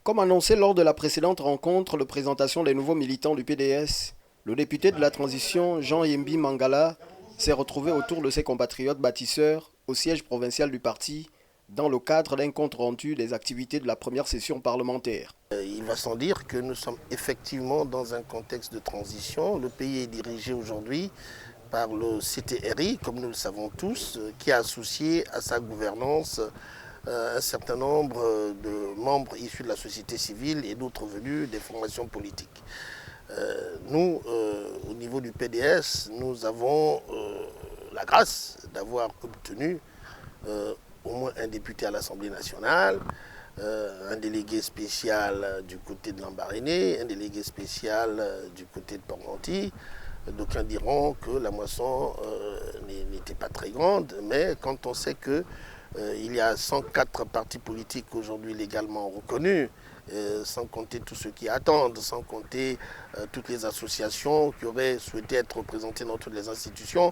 Comme annoncé lors de la précédente rencontre de présentation des nouveaux militants du PDS, le député de la transition Jean Yembi Mangala s'est retrouvé autour de ses compatriotes bâtisseurs au siège provincial du parti dans le cadre d'un compte rendu des activités de la première session parlementaire. Il va sans dire que nous sommes effectivement dans un contexte de transition. Le pays est dirigé aujourd'hui par le CTRI, comme nous le savons tous, qui a associé à sa gouvernance un certain nombre de membres issus de la société civile et d'autres venus des formations politiques. Nous, au niveau du PDS, nous avons la grâce d'avoir obtenu au moins un député à l'Assemblée nationale, un délégué spécial du côté de Lambaréné, un délégué spécial du côté de Port-Gentil. D'aucuns diront que la moisson n'était pas très grande, mais quand on sait que il y a 104 partis politiques aujourd'hui légalement reconnus, sans compter tous ceux qui attendent, sans compter toutes les associations qui auraient souhaité être représentées dans toutes les institutions,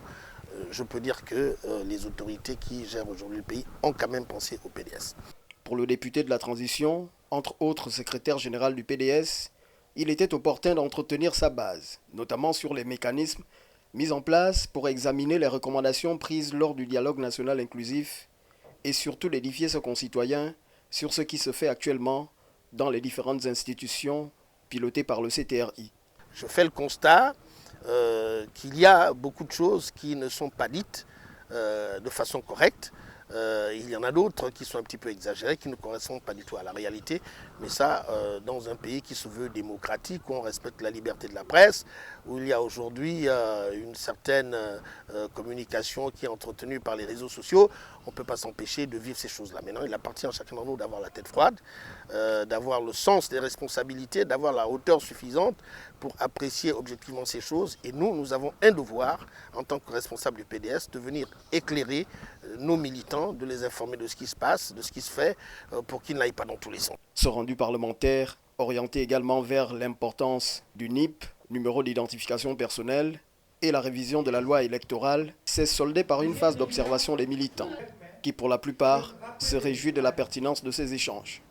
je peux dire que les autorités qui gèrent aujourd'hui le pays ont quand même pensé au PDS. Pour le député de la transition, entre autres secrétaire général du PDS, il était opportun d'entretenir sa base, notamment sur les mécanismes mis en place pour examiner les recommandations prises lors du dialogue national inclusif et surtout d'édifier ses concitoyens sur ce qui se fait actuellement dans les différentes institutions pilotées par le CTRI. Je fais le constat qu'il y a beaucoup de choses qui ne sont pas dites de façon correcte. Il y en a d'autres qui sont un petit peu exagérées, qui ne correspondent pas du tout à la réalité. Mais ça, dans un pays qui se veut démocratique, où on respecte la liberté de la presse, où il y a aujourd'hui une certaine communication qui est entretenue par les réseaux sociaux, on ne peut pas s'empêcher de vivre ces choses-là. Maintenant, il appartient à chacun d'entre nous d'avoir la tête froide, d'avoir le sens des responsabilités, d'avoir la hauteur suffisante pour apprécier objectivement ces choses. Et nous avons un devoir, en tant que responsable du PDS, de venir éclairer nos militants, de les informer de ce qui se passe, de ce qui se fait, pour qu'ils n'aillent pas dans tous les sens. Ce rendu parlementaire, orienté également vers l'importance du NIP, numéro d'identification personnelle, et la révision de la loi électorale, s'est soldé par une phase d'observation des militants, qui pour la plupart se réjouit de la pertinence de ces échanges.